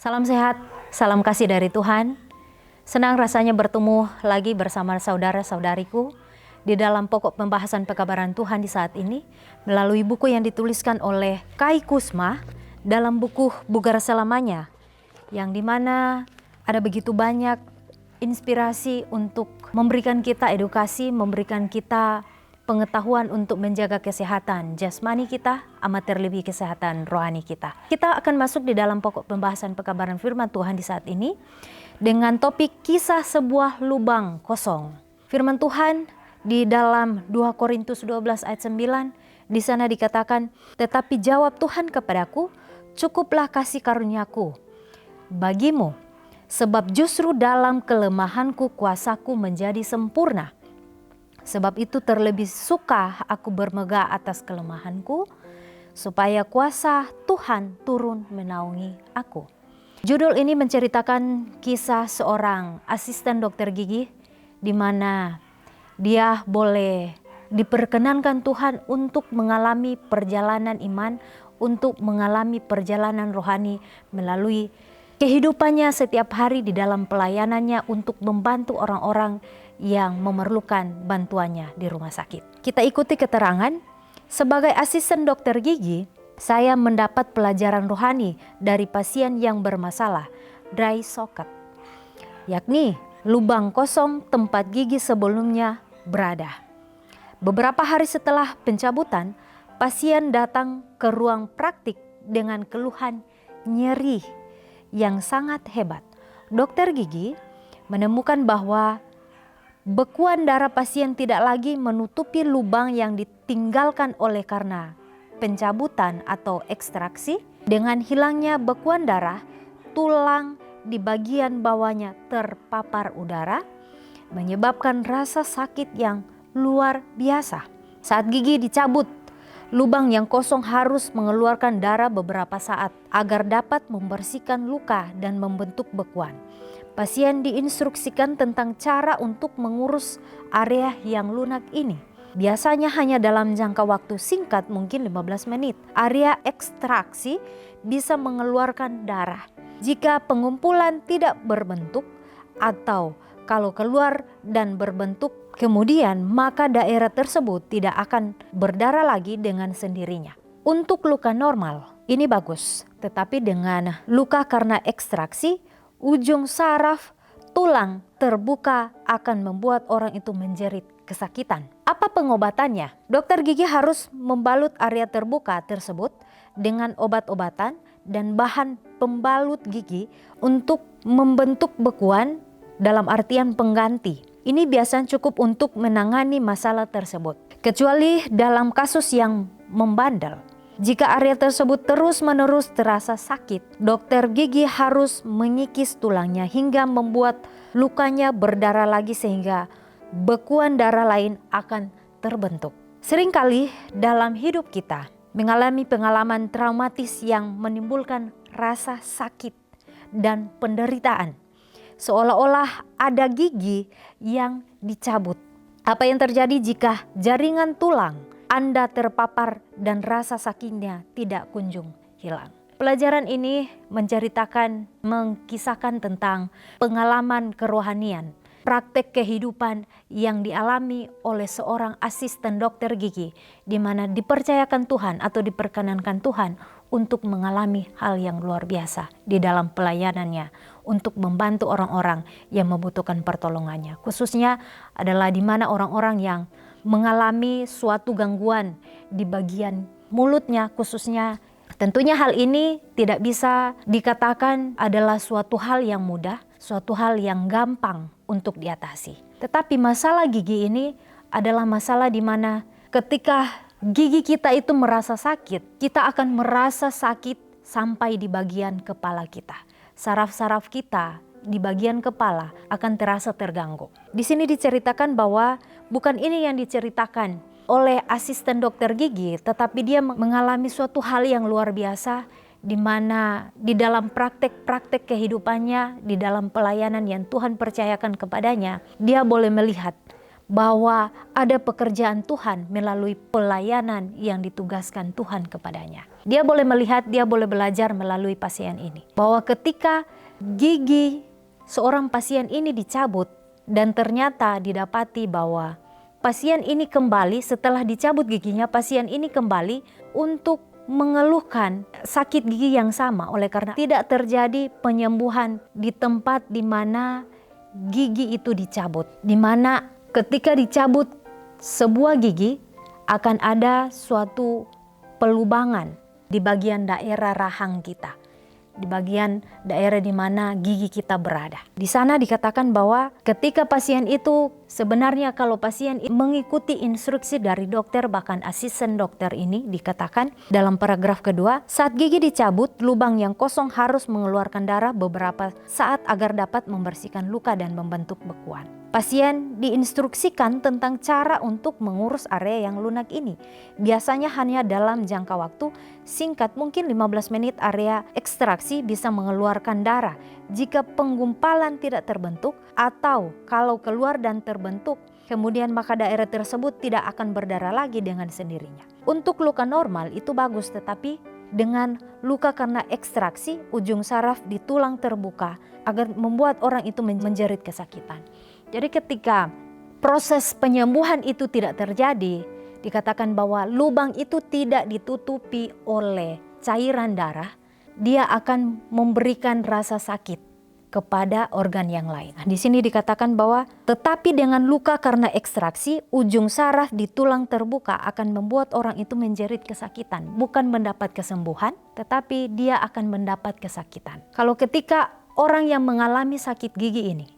Salam sehat, salam kasih dari Tuhan. Senang rasanya bertemu lagi bersama saudara-saudariku di dalam pokok pembahasan pekabaran Tuhan di saat ini melalui buku yang dituliskan oleh Kai Kusma dalam buku Bugar Selamanya, yang dimana ada begitu banyak inspirasi untuk memberikan kita edukasi, memberikan kita pengetahuan untuk menjaga kesehatan jasmani kita, amat terlebih kesehatan rohani kita. Kita akan masuk di dalam pokok pembahasan pekabaran firman Tuhan di saat ini dengan topik kisah sebuah lubang kosong. Firman Tuhan di dalam 2 Korintus 12 ayat 9, di sana dikatakan, "Tetapi jawab Tuhan kepadaku, cukuplah kasih karuniaku bagimu, sebab justru dalam kelemahanku kuasaku menjadi sempurna. Sebab itu terlebih suka aku bermegah atas kelemahanku, supaya kuasa Tuhan turun menaungi aku." Judul ini menceritakan kisah seorang asisten dokter gigi di mana dia boleh diperkenankan Tuhan untuk mengalami perjalanan iman, untuk mengalami perjalanan rohani melalui kehidupannya setiap hari di dalam pelayanannya untuk membantu orang-orang yang memerlukan bantuannya di rumah sakit. Kita ikuti keterangan. Sebagai asisten dokter gigi, saya mendapat pelajaran rohani dari pasien yang bermasalah dry socket, yakni lubang kosong tempat gigi sebelumnya berada. Beberapa hari setelah pencabutan, pasien datang ke ruang praktik dengan keluhan nyeri yang sangat hebat. Dokter gigi menemukan bahwa bekuan darah pasien tidak lagi menutupi lubang yang ditinggalkan oleh karena pencabutan atau ekstraksi. Dengan hilangnya bekuan darah, tulang di bagian bawahnya terpapar udara, menyebabkan rasa sakit yang luar biasa. Saat gigi dicabut, lubang yang kosong harus mengeluarkan darah beberapa saat agar dapat membersihkan luka dan membentuk bekuan. Pasien diinstruksikan tentang cara untuk mengurus area yang lunak ini. Biasanya hanya dalam jangka waktu singkat, mungkin 15 menit. Area ekstraksi bisa mengeluarkan darah. Jika pengumpulan tidak berbentuk atau kalau keluar dan berbentuk kemudian, maka daerah tersebut tidak akan berdarah lagi dengan sendirinya. Untuk luka normal, ini bagus. Tetapi dengan luka karena ekstraksi, ujung saraf tulang terbuka akan membuat orang itu menjerit kesakitan. Apa pengobatannya? Dokter gigi harus membalut area terbuka tersebut dengan obat-obatan dan bahan pembalut gigi untuk membentuk bekuan, dalam artian pengganti. Ini biasanya cukup untuk menangani masalah tersebut, kecuali dalam kasus yang membandel. Jika area tersebut terus-menerus terasa sakit, dokter gigi harus mengikis tulangnya hingga membuat lukanya berdarah lagi sehingga bekuan darah lain akan terbentuk. Seringkali dalam hidup kita mengalami pengalaman traumatis yang menimbulkan rasa sakit dan penderitaan. Seolah-olah ada gigi yang dicabut. Apa yang terjadi jika jaringan tulang Anda terpapar dan rasa sakitnya tidak kunjung hilang? Pelajaran ini mengkisahkan tentang pengalaman kerohanian, praktek kehidupan yang dialami oleh seorang asisten dokter gigi, di mana dipercayakan Tuhan atau diperkenankan Tuhan untuk mengalami hal yang luar biasa di dalam pelayanannya untuk membantu orang-orang yang membutuhkan pertolongannya. Khususnya adalah di mana orang-orang yang mengalami suatu gangguan di bagian mulutnya khususnya. Tentunya hal ini tidak bisa dikatakan adalah suatu hal yang mudah, suatu hal yang gampang untuk diatasi. Tetapi masalah gigi ini adalah masalah di mana ketika gigi kita itu merasa sakit, kita akan merasa sakit sampai di bagian kepala kita. Saraf-saraf kita di bagian kepala akan terasa terganggu. Di sini diceritakan bahwa bukan ini yang diceritakan oleh asisten dokter gigi, tetapi dia mengalami suatu hal yang luar biasa di mana di dalam praktek-praktek kehidupannya, di dalam pelayanan yang Tuhan percayakan kepadanya, dia boleh melihat bahwa ada pekerjaan Tuhan melalui pelayanan yang ditugaskan Tuhan kepadanya. Dia boleh melihat, dia boleh belajar melalui pasien ini, bahwa ketika gigi seorang pasien ini dicabut dan ternyata didapati bahwa pasien ini kembali setelah dicabut giginya, pasien ini kembali untuk mengeluhkan sakit gigi yang sama, oleh karena tidak terjadi penyembuhan di tempat di mana gigi itu dicabut, di mana ketika dicabut sebuah gigi akan ada suatu pelubangan di bagian daerah rahang kita, di bagian daerah di mana gigi kita berada. Di sana dikatakan bahwa ketika pasien itu sebenarnya kalau pasien mengikuti instruksi dari dokter, bahkan asisten dokter ini dikatakan dalam paragraf kedua, saat gigi dicabut, lubang yang kosong harus mengeluarkan darah beberapa saat agar dapat membersihkan luka dan membentuk bekuan. Pasien diinstruksikan tentang cara untuk mengurus area yang lunak ini. Biasanya hanya dalam jangka waktu singkat, mungkin 15 menit area ekstraksi bisa mengeluarkan darah. Jika penggumpalan tidak terbentuk atau kalau keluar dan terbentuk, kemudian maka daerah tersebut tidak akan berdarah lagi dengan sendirinya. Untuk luka normal itu bagus, tetapi dengan luka karena ekstraksi, ujung saraf di tulang terbuka agar membuat orang itu menjerit kesakitan. Jadi ketika proses penyembuhan itu tidak terjadi, dikatakan bahwa lubang itu tidak ditutupi oleh cairan darah, dia akan memberikan rasa sakit kepada organ yang lain. Di sini dikatakan bahwa tetapi dengan luka karena ekstraksi, ujung saraf di tulang terbuka akan membuat orang itu menjerit kesakitan, bukan mendapat kesembuhan, tetapi dia akan mendapat kesakitan. Kalau ketika orang yang mengalami sakit gigi ini,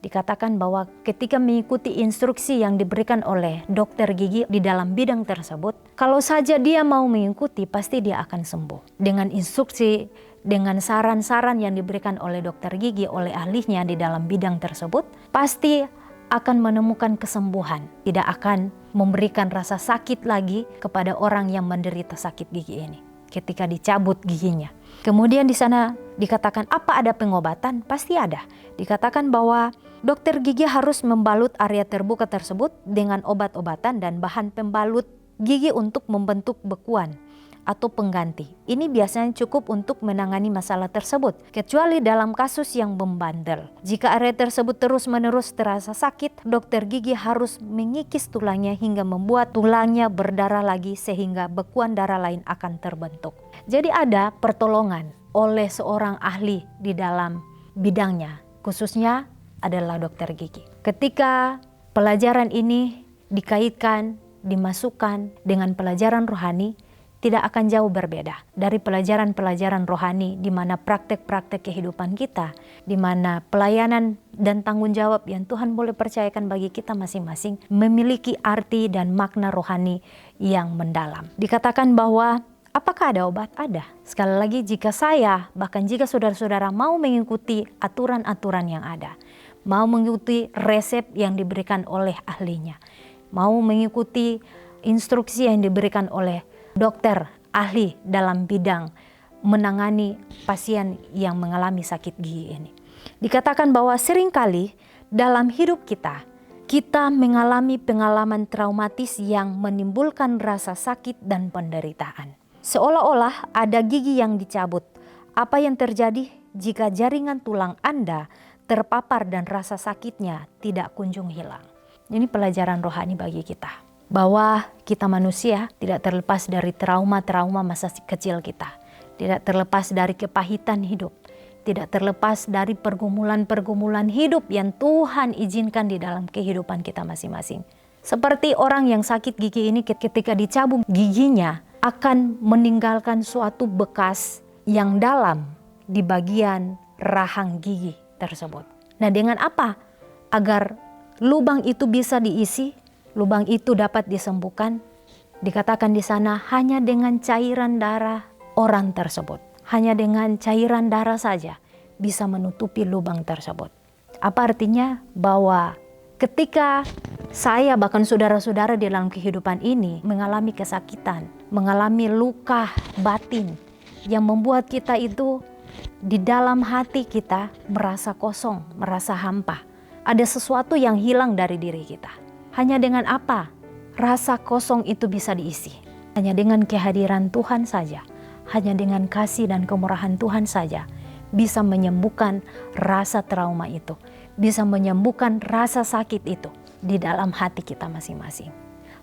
dikatakan bahwa ketika mengikuti instruksi yang diberikan oleh dokter gigi di dalam bidang tersebut, kalau saja dia mau mengikuti, pasti dia akan sembuh. Dengan instruksi, dengan saran-saran yang diberikan oleh dokter gigi, oleh ahlinya di dalam bidang tersebut, pasti akan menemukan kesembuhan. Tidak akan memberikan rasa sakit lagi kepada orang yang menderita sakit gigi ini ketika dicabut giginya. Kemudian di sana dikatakan apa ada pengobatan? Pasti ada. Dikatakan bahwa dokter gigi harus membalut area terbuka tersebut dengan obat-obatan dan bahan pembalut gigi untuk membentuk bekuan atau pengganti. Ini biasanya cukup untuk menangani masalah tersebut, kecuali dalam kasus yang membandel. Jika area tersebut terus-menerus terasa sakit, dokter gigi harus mengikis tulangnya hingga membuat tulangnya berdarah lagi sehingga bekuan darah lain akan terbentuk. Jadi ada pertolongan oleh seorang ahli di dalam bidangnya, khususnya adalah dokter gigi. Ketika pelajaran ini dikaitkan, dimasukkan dengan pelajaran rohani, tidak akan jauh berbeda dari pelajaran-pelajaran rohani di mana praktek-praktek kehidupan kita, di mana pelayanan dan tanggung jawab yang Tuhan boleh percayakan bagi kita masing-masing memiliki arti dan makna rohani yang mendalam. Dikatakan bahwa apakah ada obat? Ada. Sekali lagi, jika saya, bahkan jika saudara-saudara mau mengikuti aturan-aturan yang ada, mau mengikuti resep yang diberikan oleh ahlinya, mau mengikuti instruksi yang diberikan oleh dokter ahli dalam bidang menangani pasien yang mengalami sakit gigi ini. Dikatakan bahwa seringkali dalam hidup kita mengalami pengalaman traumatis yang menimbulkan rasa sakit dan penderitaan. Seolah-olah ada gigi yang dicabut. Apa yang terjadi jika jaringan tulang Anda terpapar dan rasa sakitnya tidak kunjung hilang? Ini pelajaran rohani bagi kita. Bahwa kita manusia tidak terlepas dari trauma-trauma masa kecil kita. Tidak terlepas dari kepahitan hidup. Tidak terlepas dari pergumulan-pergumulan hidup yang Tuhan izinkan di dalam kehidupan kita masing-masing. Seperti orang yang sakit gigi ini ketika dicabut giginya akan meninggalkan suatu bekas yang dalam di bagian rahang gigi tersebut. Nah, dengan apa? Agar lubang itu bisa diisi, lubang itu dapat disembuhkan, dikatakan di sana hanya dengan cairan darah orang tersebut. Hanya dengan cairan darah saja bisa menutupi lubang tersebut. Apa artinya? Bahwa ketika saya bahkan saudara-saudara di dalam kehidupan ini mengalami kesakitan, mengalami luka batin yang membuat kita itu di dalam hati kita merasa kosong, merasa hampa. Ada sesuatu yang hilang dari diri kita. Hanya dengan apa rasa kosong itu bisa diisi? Hanya dengan kehadiran Tuhan saja. Hanya dengan kasih dan kemurahan Tuhan saja bisa menyembuhkan rasa trauma itu. Bisa menyembuhkan rasa sakit itu di dalam hati kita masing-masing.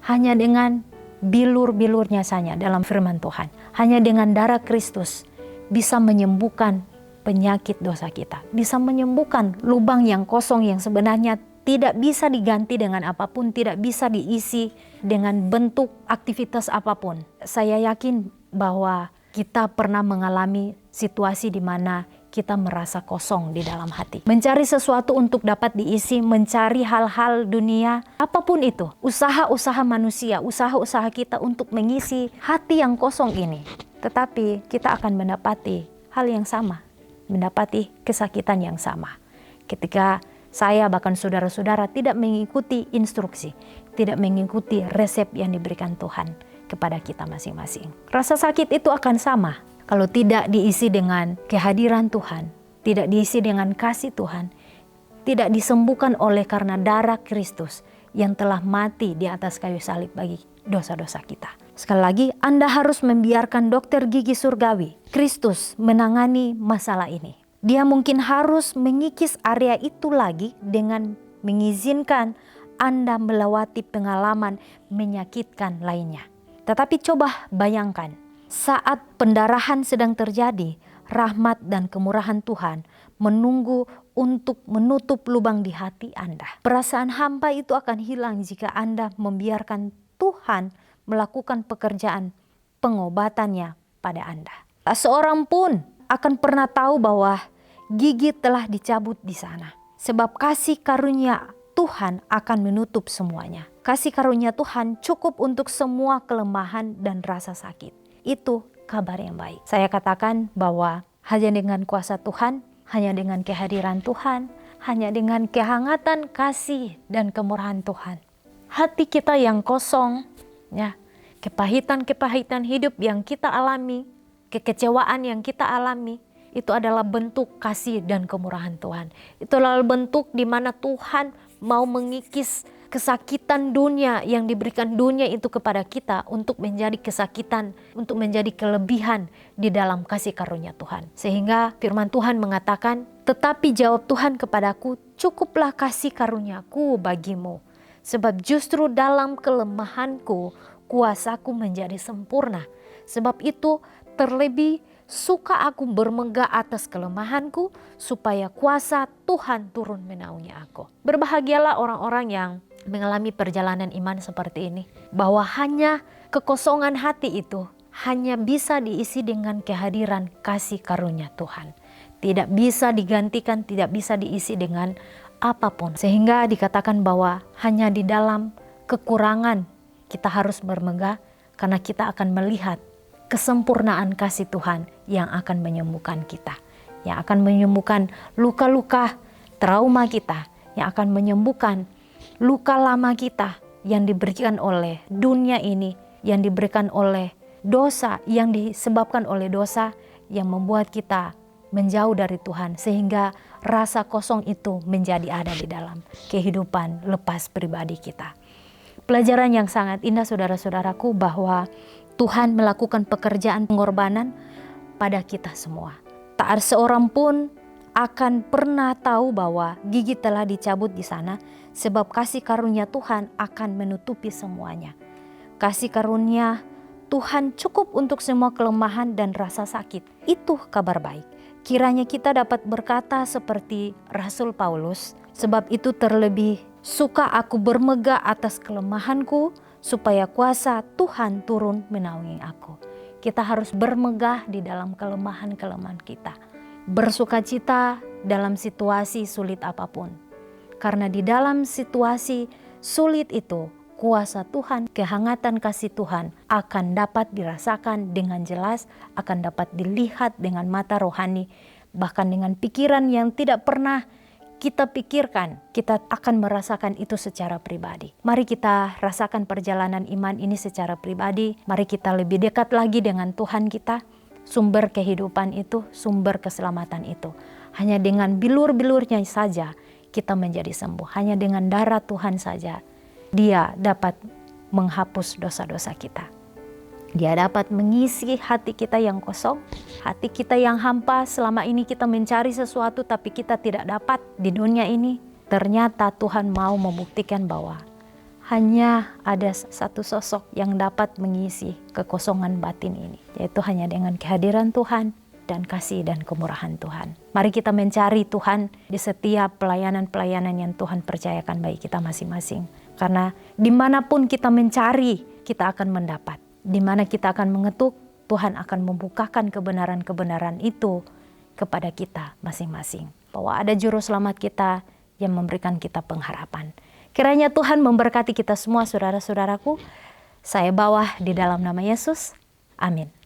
Hanya dengan bilur-bilurnya saja dalam firman Tuhan. Hanya dengan darah Kristus bisa menyembuhkan penyakit dosa kita. Bisa menyembuhkan lubang yang kosong yang sebenarnya tidak bisa diganti dengan apapun, tidak bisa diisi dengan bentuk aktivitas apapun. Saya yakin bahwa kita pernah mengalami situasi di mana kita merasa kosong di dalam hati. Mencari sesuatu untuk dapat diisi, mencari hal-hal dunia, apapun itu. Usaha-usaha manusia, usaha-usaha kita untuk mengisi hati yang kosong ini. Tetapi kita akan mendapati hal yang sama, mendapati kesakitan yang sama. Ketika saya bahkan saudara-saudara tidak mengikuti instruksi, tidak mengikuti resep yang diberikan Tuhan kepada kita masing-masing. Rasa sakit itu akan sama kalau tidak diisi dengan kehadiran Tuhan, tidak diisi dengan kasih Tuhan, tidak disembuhkan oleh karena darah Kristus yang telah mati di atas kayu salib bagi dosa-dosa kita. Sekali lagi, Anda harus membiarkan dokter gigi surgawi, Kristus, menangani masalah ini. Dia mungkin harus mengikis area itu lagi dengan mengizinkan Anda melewati pengalaman menyakitkan lainnya. Tetapi coba bayangkan, saat pendarahan sedang terjadi, rahmat dan kemurahan Tuhan menunggu untuk menutup lubang di hati Anda. Perasaan hampa itu akan hilang jika Anda membiarkan Tuhan melakukan pekerjaan pengobatannya pada Anda. Tak seorang pun akan pernah tahu bahwa gigi telah dicabut di sana. Sebab kasih karunia Tuhan akan menutup semuanya. Kasih karunia Tuhan cukup untuk semua kelemahan dan rasa sakit. Itu kabar yang baik. Saya katakan bahwa hanya dengan kuasa Tuhan, hanya dengan kehadiran Tuhan, hanya dengan kehangatan kasih dan kemurahan Tuhan, hati kita yang kosong, ya, kepahitan-kepahitan hidup yang kita alami, kekecewaan yang kita alami, itu adalah bentuk kasih dan kemurahan Tuhan. Itu adalah bentuk di mana Tuhan mau mengikis kesakitan dunia yang diberikan dunia itu kepada kita untuk menjadi kesakitan, untuk menjadi kelebihan di dalam kasih karunia Tuhan. Sehingga firman Tuhan mengatakan, tetapi jawab Tuhan kepadaku, cukuplah kasih karuniaku bagimu. Sebab justru dalam kelemahanku, kuasaku menjadi sempurna. Sebab itu terlebih suka aku bermegah atas kelemahanku, supaya kuasa Tuhan turun menaungi aku. Berbahagialah orang-orang yang mengalami perjalanan iman seperti ini, bahwa hanya kekosongan hati itu hanya bisa diisi dengan kehadiran kasih karunia Tuhan. Tidak bisa digantikan, tidak bisa diisi dengan apapun. Sehingga dikatakan bahwa hanya di dalam kekurangan kita harus bermegah, karena kita akan melihat kesempurnaan kasih Tuhan yang akan menyembuhkan kita, yang akan menyembuhkan luka-luka trauma kita, yang akan menyembuhkan luka lama kita yang diberikan oleh dunia ini, yang diberikan oleh dosa, yang disebabkan oleh dosa yang membuat kita menjauh dari Tuhan, sehingga rasa kosong itu menjadi ada di dalam kehidupan lepas pribadi kita. Pelajaran yang sangat indah saudara-saudaraku, bahwa Tuhan melakukan pekerjaan pengorbanan pada kita semua. Tak ada seorang pun akan pernah tahu bahwa gigi telah dicabut di sana, sebab kasih karunia Tuhan akan menutupi semuanya. Kasih karunia Tuhan cukup untuk semua kelemahan dan rasa sakit. Itu kabar baik. Kiranya kita dapat berkata seperti Rasul Paulus, sebab itu terlebih suka aku bermegah atas kelemahanku, supaya kuasa Tuhan turun menaungi aku. Kita harus bermegah di dalam kelemahan-kelemahan kita. Bersukacita dalam situasi sulit apapun. Karena di dalam situasi sulit itu, kuasa Tuhan, kehangatan kasih Tuhan akan dapat dirasakan dengan jelas, akan dapat dilihat dengan mata rohani, bahkan dengan pikiran yang tidak pernah kita pikirkan, kita akan merasakan itu secara pribadi. Mari kita rasakan perjalanan iman ini secara pribadi. Mari kita lebih dekat lagi dengan Tuhan kita, sumber kehidupan itu, sumber keselamatan itu. Hanya dengan bilur-bilurnya saja kita menjadi sembuh. Hanya dengan darah Tuhan saja Dia dapat menghapus dosa-dosa kita. Dia dapat mengisi hati kita yang kosong, hati kita yang hampa. Selama ini kita mencari sesuatu tapi kita tidak dapat di dunia ini. Ternyata Tuhan mau membuktikan bahwa hanya ada satu sosok yang dapat mengisi kekosongan batin ini, yaitu hanya dengan kehadiran Tuhan dan kasih dan kemurahan Tuhan. Mari kita mencari Tuhan di setiap pelayanan-pelayanan yang Tuhan percayakan bagi kita masing-masing. Karena dimanapun kita mencari, kita akan mendapat. Di mana kita akan mengetuk, Tuhan akan membukakan kebenaran-kebenaran itu kepada kita masing-masing. Bahwa ada juru selamat kita yang memberikan kita pengharapan. Kiranya Tuhan memberkati kita semua, saudara-saudaraku. Saya bawa di dalam nama Yesus. Amin.